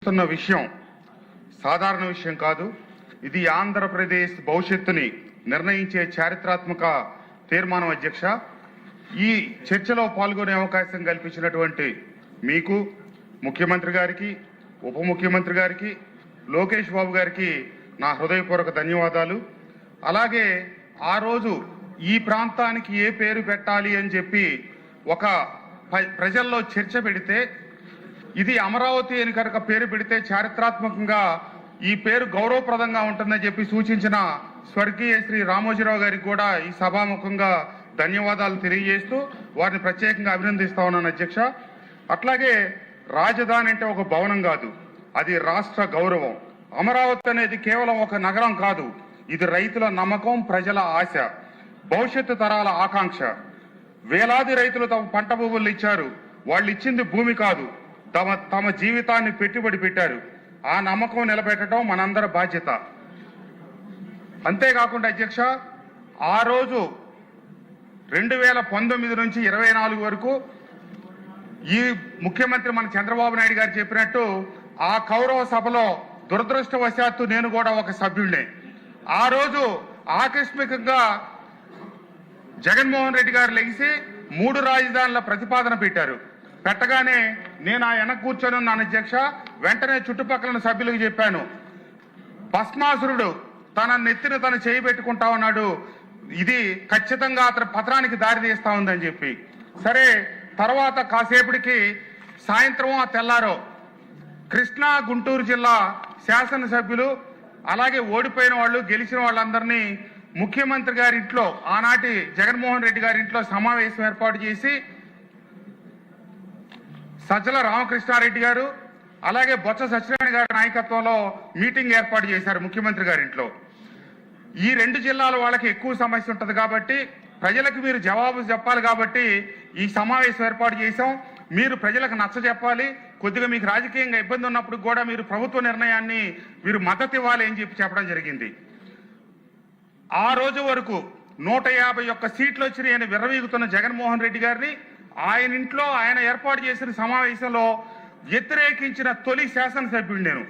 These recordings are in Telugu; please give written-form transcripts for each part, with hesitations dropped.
చేస్తున్న విషయం సాధారణ విషయం కాదు. ఇది ఆంధ్రప్రదేశ్ భవిష్యత్తుని నిర్ణయించే చారిత్రాత్మక తీర్మానం. అధ్యక్ష, ఈ చర్చలో పాల్గొనే అవకాశం కల్పించినటువంటి మీకు, ముఖ్యమంత్రి గారికి, ఉప ముఖ్యమంత్రి గారికి, లోకేష్ బాబు గారికి నా హృదయపూర్వక ధన్యవాదాలు. అలాగే ఆ రోజు ఈ ప్రాంతానికి ఏ పేరు పెట్టాలి అని చెప్పి ఒక ప్రజల్లో చర్చ పెడితే, ఇది అమరావతి అని కనుక పేరు పెడితే చారిత్రాత్మకంగా ఈ పేరు గౌరవప్రదంగా ఉంటుందని చెప్పి సూచించిన స్వర్గీయ శ్రీ రామోజీరావు గారికి కూడా ఈ సభాముఖంగా ధన్యవాదాలు తెలియజేస్తూ వారిని ప్రత్యేకంగా అభినందిస్తా ఉన్నాను అధ్యక్ష. అట్లాగే రాజధాని అంటే ఒక భవనం కాదు, అది రాష్ట్ర గౌరవం. అమరావతి అనేది కేవలం ఒక నగరం కాదు, ఇది రైతుల నమ్మకం, ప్రజల ఆశ, భవిష్యత్తు తరాల ఆకాంక్ష. వేలాది రైతులు తమ పంట భూములు ఇచ్చారు. వాళ్ళు ఇచ్చింది భూమి కాదు, తమ జీవితాన్ని పెట్టుబడి పెట్టారు. ఆ నమ్మకం నిలబెట్టడం మనందరి బాధ్యత. అంతేకాకుండా అధ్యక్ష, ఆ రోజు 2019 నుంచి 24 వరకు ఈ ముఖ్యమంత్రి మన చంద్రబాబు నాయుడు గారు చెప్పినట్టు ఆ కౌరవ సభలో దురదృష్టవశాత్తు నేను కూడా ఒక సభ్యుడినే. ఆ రోజు ఆకస్మికంగా జగన్మోహన్ రెడ్డి గారు లెగిసి 3 రాజధానుల ప్రతిపాదన పెట్టారు. పెట్టగానే నేను ఆ వెనక కూర్చొని ఉన్నాను అధ్యక్ష. వెంటనే చుట్టుపక్కల సభ్యులకు చెప్పాను, భస్మాసురుడు తన నెత్తిన తను చేయి పెట్టుకుంటా ఉన్నాడు, ఇది ఖచ్చితంగా అతని పత్రానికి దారి తీస్తా ఉందని చెప్పి. సరే, తర్వాత కాసేపటికి సాయంత్రం ఆ తెల్లారో కృష్ణా గుంటూరు జిల్లా శాసనసభ్యులు, అలాగే ఓడిపోయిన వాళ్ళు, గెలిచిన వాళ్ళందరినీ ముఖ్యమంత్రి గారి ఇంట్లో, ఆనాటి జగన్మోహన్ రెడ్డి గారి ఇంట్లో సమావేశం ఏర్పాటు చేసి సజ్జల రామకృష్ణారెడ్డి గారు అలాగే బొత్స సత్యనారాయణ గారి నాయకత్వంలో మీటింగ్ ఏర్పాటు చేశారు ముఖ్యమంత్రి గారి ఇంట్లో. ఈ 2 జిల్లాల వాళ్ళకి ఎక్కువ సమస్య ఉంటుంది కాబట్టి, ప్రజలకు మీరు జవాబు చెప్పాలి కాబట్టి ఈ సమావేశం ఏర్పాటు చేశాం. మీరు ప్రజలకు నచ్చ చెప్పాలి, కొద్దిగా మీకు రాజకీయంగా ఇబ్బంది ఉన్నప్పుడు కూడా మీరు ప్రభుత్వ నిర్ణయాన్ని మీరు మద్దతు ఇవ్వాలి అని చెప్పడం జరిగింది. ఆ రోజు వరకు 151 సీట్లు వచ్చినాయని విర్రవీగుతున్న జగన్మోహన్ రెడ్డి గారిని ఆయన ఇంట్లో ఆయన ఏర్పాటు చేసిన సమావేశంలో వ్యతిరేకించిన తొలి శాసనసభ్యుడు నేను.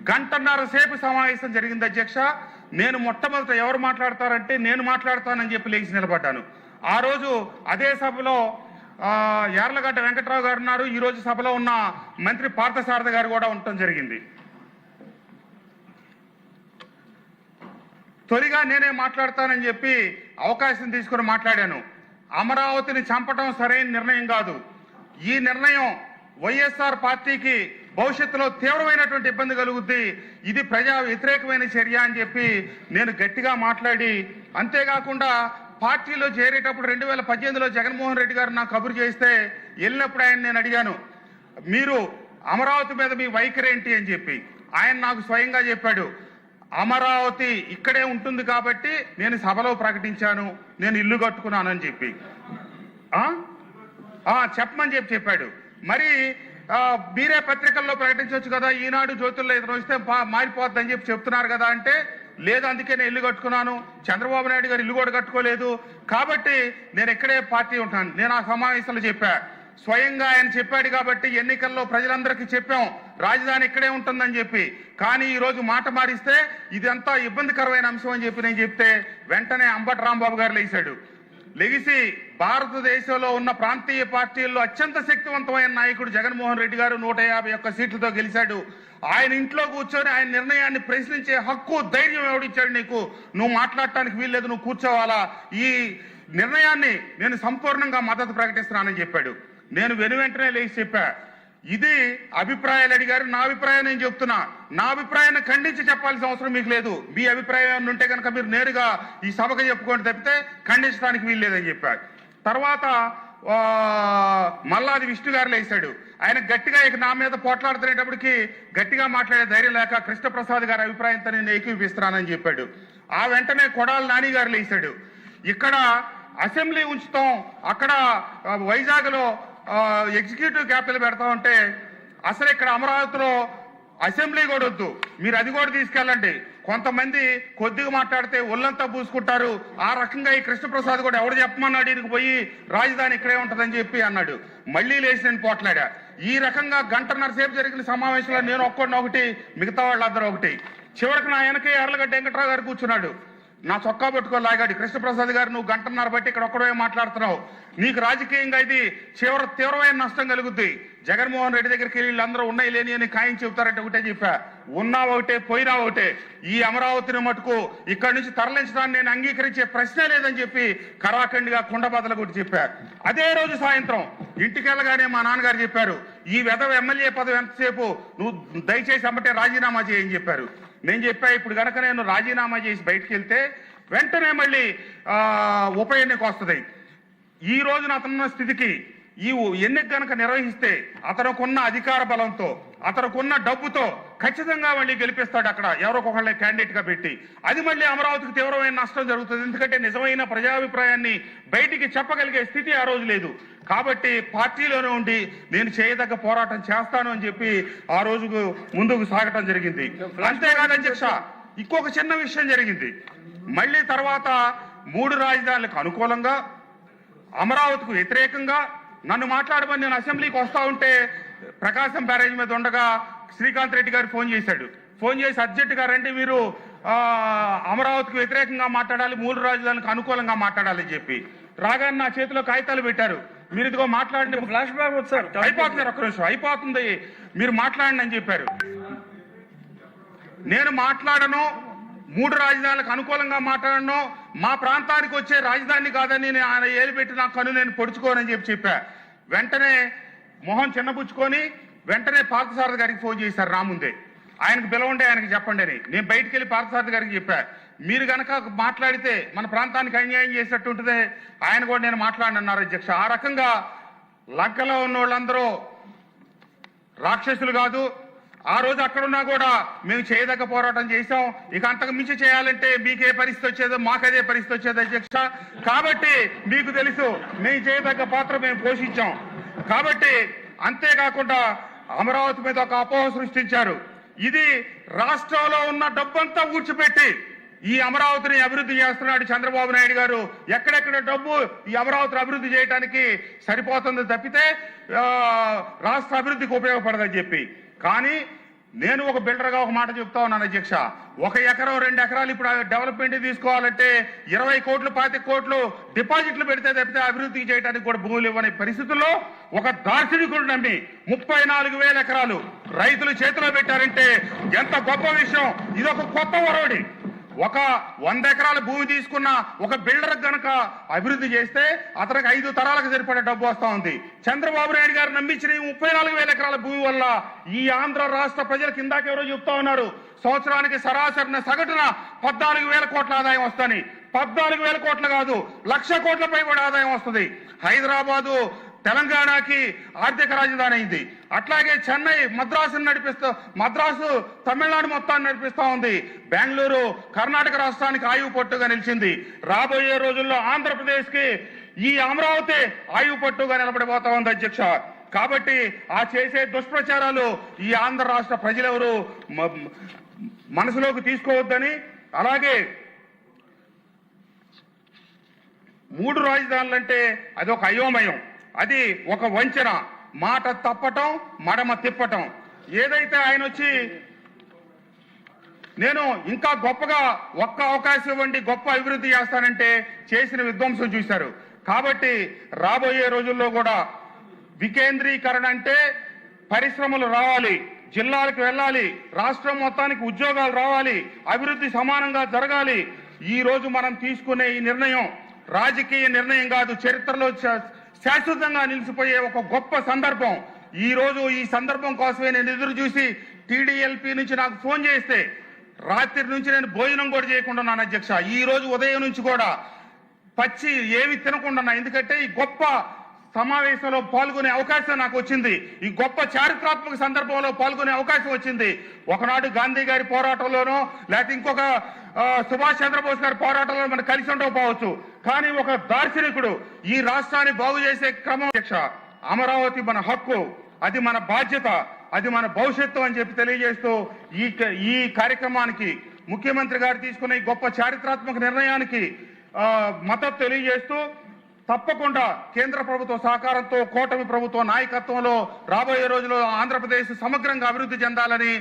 1.5 సేపు సమావేశం జరిగింది అధ్యక్ష. నేను మొట్టమొదట ఎవరు మాట్లాడతారంటే నేను మాట్లాడతానని చెప్పి లేచి నిలబడ్డాను. ఆ రోజు అదే సభలో యార్లగడ్డ వెంకట్రావు గారు ఉన్నారు. ఈ రోజు సభలో ఉన్న మంత్రి పార్థసారథి గారు కూడా ఉండటం జరిగింది. తొలిగా నేనే మాట్లాడతానని చెప్పి అవకాశం తీసుకుని మాట్లాడాను. అమరావతిని చంపటం సరైన నిర్ణయం కాదు. ఈ నిర్ణయం వైఎస్ఆర్ పార్టీకి భవిష్యత్తులో తీవ్రమైనటువంటి ఇబ్బంది కలుగుద్ది, ఇది ప్రజా వ్యతిరేకమైన చర్య అని చెప్పి నేను గట్టిగా మాట్లాడి, అంతేకాకుండా పార్టీలో చేరేటప్పుడు 2018లో జగన్మోహన్ రెడ్డి గారు నాకు కబురు చేస్తే వెళ్ళినప్పుడు ఆయన నేను అడిగాను, మీరు అమరావతి మీద మీ వైఖరి ఏంటి అని చెప్పి. ఆయన నాకు స్వయంగా చెప్పాడు, అమరావతి ఇక్కడే ఉంటుంది కాబట్టి నేను సభలో ప్రకటించాను, నేను ఇల్లు కట్టుకున్నాను అని చెప్పి చెప్పమని చెప్పాడు. మరి మీరే పత్రికల్లో ప్రకటించవచ్చు కదా, ఈనాడు జ్యోతుల్లో ఇతను వస్తే మారిపోద్ది అని చెప్తున్నారు కదా అంటే, లేదు అందుకే నేను ఇల్లు కట్టుకున్నాను, చంద్రబాబు నాయుడు గారు ఇల్లు కూడా కట్టుకోలేదు కాబట్టి నేను ఇక్కడే పార్టీ ఉంటాను. నేను ఆ సమావేశంలో చెప్పా, స్వయంగా ఆయన చెప్పాడు కాబట్టి ఎన్నికల్లో ప్రజలందరికీ చెప్పాం రాజధాని ఇక్కడే ఉంటుందని చెప్పి. కానీ ఈ రోజు మాట మారిస్తే ఇదంతా ఇబ్బందికరమైన అంశం అని చెప్పి నేను చెప్తే వెంటనే అంబటి రాంబాబు గారు లేచాడు. లెగిసి భారతదేశంలో ఉన్న ప్రాంతీయ పార్టీల్లో అత్యంత శక్తివంతమైన నాయకుడు జగన్మోహన్ రెడ్డి గారు 151 సీట్లతో గెలిచాడు. ఆయన ఇంట్లో కూర్చొని ఆయన నిర్ణయాన్ని ప్రశ్నించే హక్కు, ధైర్యం ఎవడిచ్చాడు నీకు? నువ్వు మాట్లాడటానికి వీల్లేదు, నువ్వు కూర్చోవాలా, ఈ నిర్ణయాన్ని నేను సంపూర్ణంగా మద్దతు ప్రకటిస్తున్నానని చెప్పాడు. నేను వెనువెంటనే లేచి చెప్పా, ఇది అభిప్రాయాలు అడిగారు, నా అభిప్రాయం నేను చెప్తున్నా, నా అభిప్రాయాన్ని ఖండించి చెప్పాల్సిన అవసరం మీకు లేదు. మీ అభిప్రాయం ఉంటే కనుక మీరు నేరుగా ఈ సభకు చెప్పుకోండి తప్పితే ఖండించడానికి వీలు లేదని చెప్పారు. తర్వాత మల్లాది విష్ణు గారు లేచాడు. ఆయన గట్టిగా ఇక నా మీద పోట్లాడుతునేటప్పటికి గట్టిగా మాట్లాడే ధైర్యం లేక కృష్ణప్రసాద్ గారి అభిప్రాయంతో నేను ఏకీపిస్తున్నానని చెప్పాడు. ఆ వెంటనే కొడాల నాని గారు లేచాడు, ఇక్కడ అసెంబ్లీ ఉంచుతాం, అక్కడ వైజాగ్లో ఎగ్జిక్యూటివ్ క్యాపిటల్ పెడతా ఉంటే అసలు ఇక్కడ అమరావతిలో అసెంబ్లీ కూడా వద్దు, మీరు అది కూడా తీసుకెళ్ళండి, కొంతమంది కొద్దిగా మాట్లాడితే ఒళ్ళంతా పూసుకుంటారు. ఆ రకంగా ఈ కృష్ణప్రసాద్ కూడా ఎవడు చెప్పమన్నాడు ఈయనకు పోయి రాజధాని ఇక్కడే ఉంటుందని చెప్పి అన్నాడు. మళ్ళీ లేచి నేను పోట్లాడా. ఈ రకంగా గంటన్నర సేపు జరిగిన సమావేశంలో నేను ఒక్కడిని మిగతా వాళ్ళందరూ ఒకటి. చివరికి నా వెనకే ఎర్లగడ్డ వెంకట్రావు గారు కూర్చున్నాడు. నా చొక్కా పట్టుకో లాగాడు. కృష్ణప్రసాద్ గారు నువ్వు గంటన్నర బట్టి ఇక్కడ ఒక్కడే మాట్లాడుతున్నావు, నీకు రాజకీయంగా ఇది తీవ్రమైన నష్టం కలుగుద్ది. జగన్మోహన్ రెడ్డి దగ్గరికి వెళ్ళి వీళ్ళందరూ ఉన్నాయి లేని అని ఖాయం చెబుతారంటే ఒకటే చెప్పా, ఉన్నా ఒకటే పోయినా ఒకటే. ఈ అమరావతిని మటుకు ఇక్కడి నుంచి తరలించడాన్ని నేను అంగీకరించే ప్రశ్నే లేదని చెప్పి కరాఖండిగా కుండబద్దలు కొట్టి చెప్పా. అదే రోజు సాయంత్రం ఇంటికి వెళ్ళగానే మా నాన్నగారు చెప్పారు, ఈ వెధవ ఎమ్మెల్యే పదవి ఎంతసేపు, నువ్వు దయచేసి అమ్మటే రాజీనామా చేయని చెప్పారు. నేను చెప్పా, ఇప్పుడు కనుక నేను రాజీనామా చేసి బయటకు వెళ్తే వెంటనే మళ్ళీ ఉప ఎన్నిక వస్తుంది. ఈ రోజున అతనున్న స్థితికి ఈ ఎన్నిక కనుక నిర్వహిస్తే అతనుకున్న అధికార బలంతో అతనుకున్న డబ్బుతో ఖచ్చితంగా మళ్ళీ గెలిపిస్తాడు అక్కడ ఎవరికొకళ్ళే క్యాండిడేట్ గా పెట్టి. అది మళ్ళీ అమరావతికి తీవ్రమైన నష్టం జరుగుతుంది. ఎందుకంటే నిజమైన ప్రజాభిప్రాయాన్ని బయటికి చెప్పగలిగే స్థితి ఆ రోజు లేదు. కాబట్టి పార్టీలోనే ఉండి నేను చేయదగ్గ పోరాటం చేస్తాను అని చెప్పి ఆ రోజుకు ముందుకు సాగటం జరిగింది. అంతేకాదు అధ్యక్ష, ఇంకొక చిన్న విషయం జరిగింది. మళ్ళీ తర్వాత 3 రాజధానులకు అనుకూలంగా అమరావతికి వ్యతిరేకంగా నన్ను మాట్లాడమని నేను అసెంబ్లీకి వస్తా ఉంటే ప్రకాశం బ్యారేజ్ మీద ఉండగా శ్రీకాంత్ రెడ్డి గారు ఫోన్ చేశాడు. ఫోన్ చేసి అర్జెంట్ గారంటే మీరు అమరావతికి వ్యతిరేకంగా మాట్లాడాలి, 3 రాజధానులకు అనుకూలంగా మాట్లాడాలని చెప్పి రాగానే నా చేతిలో కాగితాలు పెట్టారు. మీరు ఇదిగో మాట్లాడండి, ఫ్లాష్ బ్యాక్ వచ్చారు, అయిపోతున్నారు, ఒక్క నిమిషం అయిపోతుంది, మీరు మాట్లాడండి అని చెప్పారు. నేను మాట్లాడను, 3 రాజధానులకు అనుకూలంగా మాట్లాడను, మా ప్రాంతానికి వచ్చే రాజధాని కాదని ఆయన ఏలిపెట్టి నా కను నేను పొడుచుకోనని చెప్పా. వెంటనే మొహం చిన్నపుచ్చుకొని వెంటనే పార్థసారథి గారికి ఫోన్ చేశారు. నా ముందే ఆయనకు పిలవండి, ఆయనకి చెప్పండి అని. నేను బయటికి వెళ్ళి పార్థసారథి గారికి చెప్పా, మీరు గనక మాట్లాడితే మన ప్రాంతానికి అన్యాయం చేసినట్టు ఉంటుంది, ఆయన కూడా నేను మాట్లాడనన్నారు అధ్యక్ష. ఆ రకంగా లంకలో ఉన్న వాళ్ళందరూ రాక్షసులు కాదు. ఆ రోజు అక్కడున్నా కూడా మేము చేయదగ్గ పోరాటం చేశాం. ఇక అంతకు మించి చేయాలంటే మీకే పరిస్థితి వచ్చేదో మాకదే పరిస్థితి వచ్చేది అధ్యక్ష. కాబట్టి మీకు తెలుసు మేము చేయదగ్గ పాత్ర మేము పోషించాం. కాబట్టి అంతేకాకుండా అమరావతి మీద ఒక అపోహ సృష్టించారు. ఇది రాష్ట్రంలో ఉన్న డబ్బంతా ఊడ్చిపెట్టి ఈ అమరావతిని అభివృద్ధి చేస్తున్నాడు చంద్రబాబు నాయుడు గారు. ఎక్కడెక్కడ డబ్బు ఈ అమరావతిని అభివృద్ధి చేయడానికి సరిపోతుంది తప్పితే రాష్ట్ర అభివృద్ధికి ఉపయోగపడదని చెప్పి. కానీ నేను ఒక బిల్డర్గా ఒక మాట చెప్తా ఉన్నాను అధ్యక్ష, 1 ఎకరం 2 ఎకరాలు ఇప్పుడు డెవలప్మెంట్ తీసుకోవాలంటే 20 కోట్లు 25 కోట్లు డిపాజిట్లు పెడితే తప్పితే అభివృద్ధికి చేయడానికి కూడా భూములు ఇవ్వని పరిస్థితుల్లో ఒక దార్శనికుడు నమ్మి 34,000 ఎకరాలు రైతులు చేతిలో పెట్టారంటే ఎంత గొప్ప విషయం. ఇది ఒక కొత్త ఒరవడి. ఒక 100 ఎకరాల భూమి తీసుకున్న ఒక బిల్డర్ గనక అభివృద్ధి చేస్తే అతనికి 5 తరాలకు సరిపడే డబ్బు వస్తా ఉంది. చంద్రబాబు నాయుడు గారు నమ్మించిన 34,000 ఎకరాల భూమి వల్ల ఈ ఆంధ్ర రాష్ట్ర ప్రజలకు ఇందాక ఎవరో చెప్తా ఉన్నారు, సంవత్సరానికి సరాసరిన సగటున 14,000 కోట్ల ఆదాయం వస్తుంది. 14,000 కోట్లు కాదు, 1,00,000 కోట్ల పైబడి ఆదాయం వస్తుంది. హైదరాబాదు తెలంగాణకి ఆర్థిక రాజధాని అయింది. అట్లాగే చెన్నై మద్రాసు తమిళనాడు మొత్తాన్ని నడిపిస్తా ఉంది. బెంగళూరు కర్ణాటక రాష్ట్రానికి ఆయువు పట్టుగా నిలిచింది. రాబోయే రోజుల్లో ఆంధ్రప్రదేశ్ కి ఈ అమరావతి ఆయువు పట్టుగా నిలబడిపోతా ఉంది అధ్యక్ష. కాబట్టి ఆ చేసే దుష్ప్రచారాలు ఈ ఆంధ్ర రాష్ట్ర ప్రజలెవరు మనసులోకి తీసుకోవద్దని, అలాగే 3 రాజధానులంటే అది ఒక అయోమయం, అది ఒక వంచన, మాట తప్పటం మడమ తిప్పటం. ఏదైతే ఆయన వచ్చి నేను ఇంకా గొప్పగా ఒక్క అవకాశం ఇవ్వండి గొప్ప అభివృద్ధి చేస్తానంటే చేసిన విధ్వంసం చూశారు. కాబట్టి రాబోయే రోజుల్లో కూడా వికేంద్రీకరణ అంటే పరిశ్రమలు రావాలి, జిల్లాలకు వెళ్ళాలి, రాష్ట్రం మొత్తానికి ఉద్యోగాలు రావాలి, అభివృద్ధి సమానంగా జరగాలి. ఈ రోజు మనం తీసుకునే ఈ నిర్ణయం రాజకీయ నిర్ణయం కాదు, చరిత్రలో శాశ్వతంగా నిలిచిపోయే ఒక గొప్ప సందర్భం. ఈ రోజు ఈ సందర్భం కోసమే నేను ఎదురు చూసి టీడీఎల్పీ నుంచి నాకు ఫోన్ చేస్తే రాత్రి నుంచి నేను భోజనం కూడా చేయకుండా ఉన్నాను అధ్యక్ష. ఈ రోజు ఉదయం నుంచి కూడా పచ్చి ఏమి తినకుండా, ఎందుకంటే ఈ గొప్ప సమావేశంలో పాల్గొనే అవకాశం నాకు వచ్చింది, ఈ గొప్ప చారిత్రాత్మక సందర్భంలో పాల్గొనే అవకాశం వచ్చింది. ఒకనాడు గాంధీ గారి పోరాటంలోనో లేకపోతే ఇంకొక సుభాష్ చంద్రబోస్ గారి పోరాటంలో మనం కలిసి ఉండకపోవచ్చు, కానీ ఒక దార్శనికుడు ఈ రాష్ట్రాన్ని బాగు చేసే క్రమం అధ్యక్ష. అమరావతి మన హక్కు, అది మన బాధ్యత, అది మన భవిష్యత్తు అని చెప్పి తెలియజేస్తూ ఈ కార్యక్రమానికి ముఖ్యమంత్రి గారు తీసుకున్న ఈ గొప్ప చారిత్రాత్మక నిర్ణయానికి మద్దతు తెలియజేస్తూ తప్పకుండా కేంద్ర ప్రభుత్వ సహకారంతో కూటమి ప్రభుత్వ నాయకత్వంలో రాబోయే రోజుల్లో ఆంధ్రప్రదేశ్ సమగ్రంగా అభివృద్ధి చెందాలని